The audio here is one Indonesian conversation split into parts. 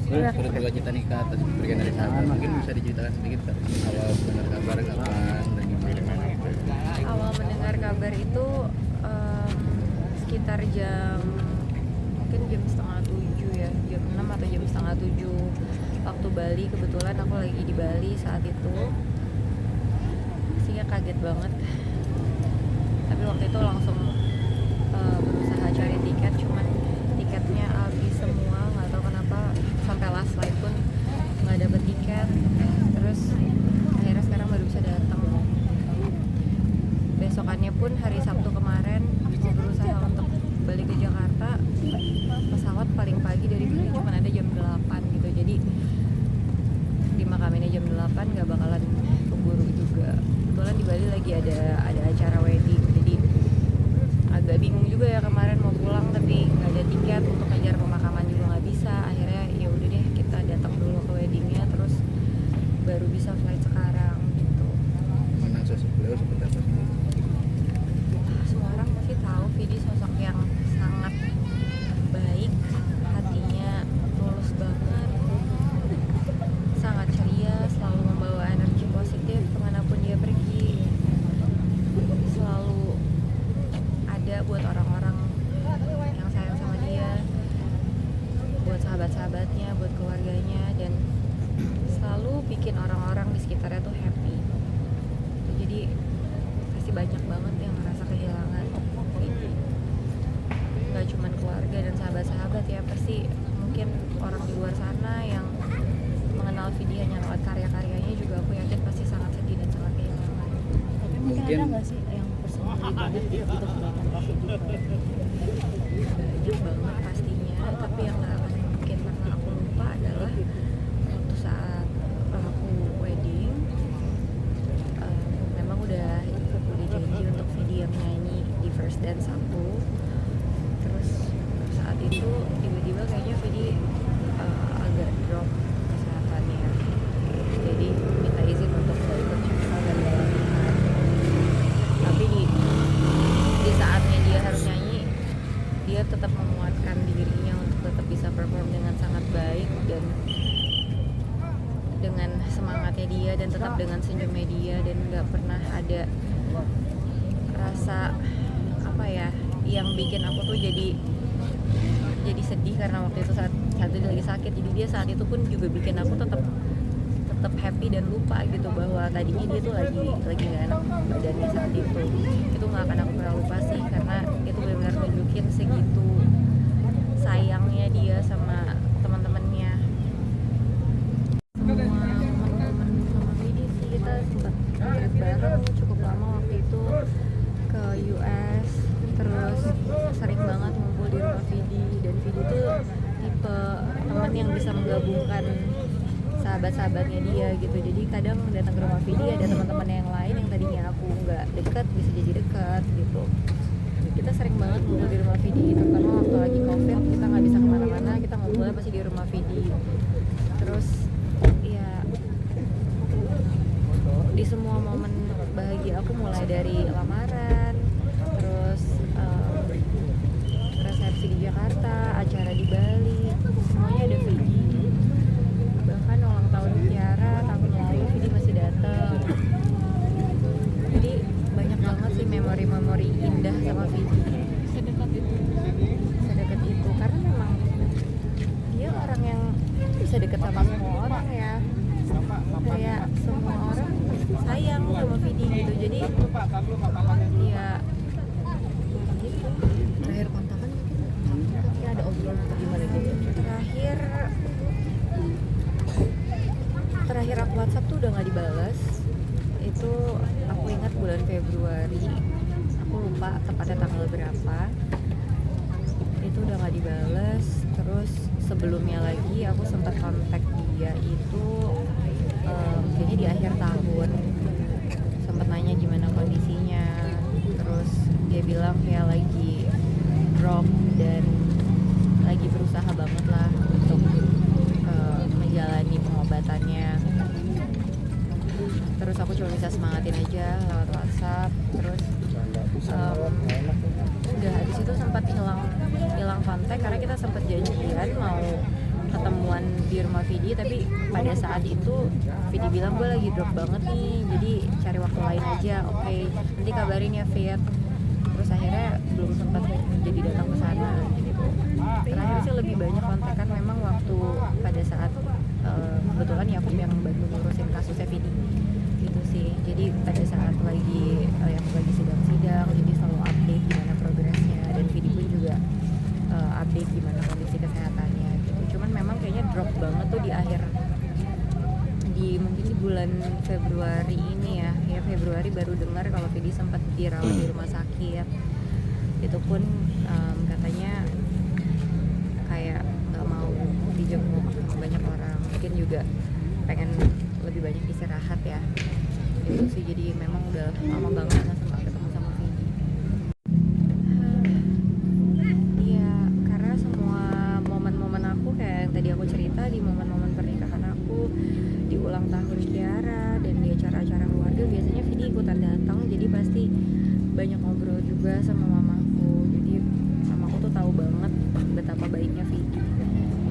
Turut duka cita nikah atas kepergian dari sahabat. Mungkin bisa diceritakan sedikit Kak, awal mendengar kabar kapan dan gimana gitu. Awal mendengar kabar itu sekitar mungkin jam setengah 7 ya, jam 6 atau jam setengah 7 waktu Bali. Kebetulan aku lagi di Bali saat itu, pastinya kaget banget. Tapi waktu itu langsung berusaha cari tiket, cuman tiketnya habis semua, nggak tahu kenapa sampai last flight pun nggak dapet tiket. Terus akhirnya sekarang baru bisa datang. Besokannya pun hari Sabtu kemarin aku berusaha untuk balik ke Jakarta, pesawat paling pagi dari Bali cuma ada jam 8 gitu, jadi dimakaminnya jam 8 nggak bakalan keburu juga. Kebetulan di Bali lagi ada acara wedding, jadi agak bingung juga ya kemarin mau pulang tapi nggak ada tiket, untuk ngejar pemakaman juga nggak bisa. Akhirnya ya udah deh, kita datang dulu ke weddingnya terus baru bisa flight sekarang gitu. Mana sosok beliau seperti apa sih? Semua orang pasti tahu Vidi sosok yang sangat baik, hatinya tulus banget, sangat ceria, selalu membawa energi positif kemanapun dia pergi, selalu ada buat orang-orang yang sayang sama dia, buat sahabat-sahabatnya, buat keluarganya, dan selalu bikin orang-orang di sekitarnya tuh happy. Jadi pasti banyak banget yang merasa kehilangan Vidi. Gak cuman keluarga dan sahabat-sahabat ya, pasti mungkin orang di luar sana yang mengenal Vidi hanya lewat karya-karyanya juga, aku yakin pasti sangat sedih dan sangat kehilangan. Tapi mungkin ada nggak sih yang personally banget gitu kebaikan Kak Vidi? Banyak banget pastinya, tapi yang gak akan mungkin pernah aku lupa adalah waktu saat aku wedding, memang udah janji untuk Vidi yang nyanyi di first dance aku. Terus saat itu tiba-tiba kayaknya Vidi agak drop kesehatannya, jadi minta izin untuk gak ikut channel dan gak latihan. Tapi di saatnya dia harus nyanyi, dia tetap menguatkan dirinya untuk tetap bisa perform dengan sangat baik dan dengan semangatnya dia dan tetap dengan senyumnya dia, dan nggak pernah ada rasa apa ya yang bikin aku tuh jadi sedih karena waktu itu saat itu lagi sakit. Jadi dia saat itu pun juga bikin aku tetap happy dan lupa gitu bahwa tadinya dia tuh lagi nggak enak badannya saat itu. Itu nggak akan aku pernah lupa sih, karena itu benar-benar nunjukin segitu sayangnya dia sama teman-temannya. Semua momen-momen sama Vidi sih, kita sempat trip bareng cukup lama waktu itu ke US, terus sering banget ngumpul di rumah Vidi. Dan Vidi tuh tipe teman yang bisa menggabungkan sahabat-sahabatnya dia gitu. Jadi kadang datang ke rumah Vidi ada teman-teman yang lain yang tadinya aku nggak dekat bisa jadi dekat gitu. Kita sering banget ngumpul di rumah Vidi, terutama waktu lagi COVID kita nggak bisa kemana-mana, kita ngumpulnya pasti di rumah Vidi. Terus ya di semua momen bahagia aku, mulai dari lamaran, terus resepsi di Jakarta, acara di Bali, semuanya ada Vidi. Bahkan ulang tahun Tiara tahun lalu Vidi masih datang. Jadi banyak banget sih memori-memori indah sama Vidi. Sedekat itu karena memang dia orang yang bisa deket sama semua orang ya, kayak semua orang sayang sama Vidi gitu. Jadi ya gitu. Terakhir kontakan mungkin kayak ada obrolan atau gimana gitu? Terakhir aku WhatsApp tuh udah nggak dibalas. Itu aku ingat bulan Februari, aku lupa tepatnya tanggal berapa. Itu udah nggak dibalas. Terus sebelumnya lagi aku sempat kontak dia itu kayaknya di akhir tahun, sempat nanya gimana kondisinya. Terus dia bilang kayak lagi drop dan lagi berusaha banget lah untuk menjalani pengobatannya. Terus aku cuma bisa semangatin aja lewat WhatsApp. Terus udah habis itu sempat hilang kontak karena kita sempat janjian mau ketemuan di rumah Vidi, tapi pada saat itu Vidi bilang gue lagi drop banget nih, jadi cari waktu lain aja. Oke, nanti kabarin ya Fit. Terus akhirnya belum sempat jadi datang ke sana gitu. Terakhir sih lebih banyak kontekan memang waktu pada saat kebetulan Yakub yang bantu ngurusin kasusnya Vidi gitu sih. Jadi pada saat lagi Yakub lagi sidang-sidang, jadi selalu update gimana progresnya, dan Vidi pun juga update gimana kondisi kesehatannya gitu. Cuman memang kayaknya drop banget tuh di akhir, mungkin di bulan Februari ini ya Februari baru dengar kalau Vidi sempat dirawat di rumah sakit. Itu pun katanya kayak nggak mau dijenguk sama banyak orang, mungkin juga pengen lebih banyak istirahat ya gitu sih. Jadi memang udah lama banget nggak sempat ketemu sama Vidi. Iya, karena semua momen-momen aku kayak yang tadi aku cerita, di momen-momen pernikahan aku, di ulang tahun Kiara, dan di acara-acara keluarga biasanya Vidi ikutan datang. Jadi pasti banyak ngobrol juga sama mamaku. Jadi mamaku tuh tahu banget betapa baiknya Vidi,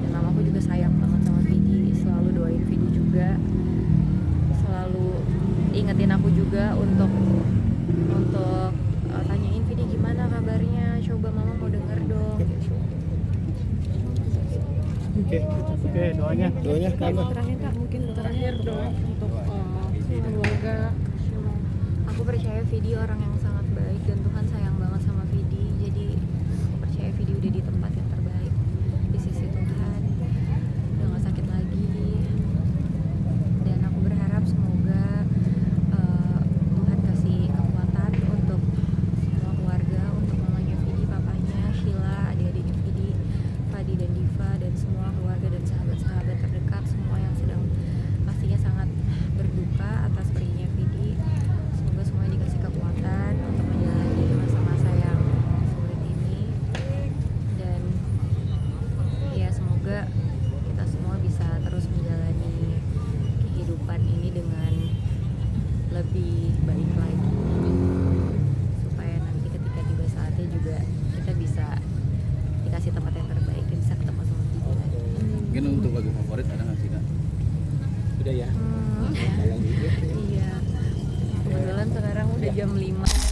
dan mamaku juga sayang banget sama Vidi, selalu doain Vidi juga, selalu ingetin aku juga untuk tanyain Vidi gimana kabarnya, coba mama mau denger dong gitu. Oke, doanya kalau Terakhir Kak, mungkin Terakhir dong untuk keluarga. Aku percaya Vidi orang yang sangat baik, dan Tuhan sayang banget sama Vidi. Jadi aku percaya Vidi udah di tempat yang terbaik di sisi Tuhan, udah gak sakit lagi. Dan aku berharap semoga Tuhan kasih kekuatan untuk semua keluarga, untuk mamanya Vidi, papanya, Sheila, adik-adiknya Vidi, Fadi dan Diva, dan semua keluarga dan sahabat-sahabat terdekat semua yang sedang pastinya sangat berduka atas perginya Vidi. Semoga semuanya dikasih kekuatan untuk menjalani masa-masa yang sulit ini, dan ya semoga kita semua bisa terus menjalani kehidupan ini dengan lebih baik lagi, supaya nanti ketika tiba saatnya juga kita bisa dikasih tempat yang terbaik dan bisa ketemu sama Vidi lagi. Mungkin untuk lagu favorit ada nggak sih Kak? udah ya. Iya. Kebetulan sekarang udah jam 5.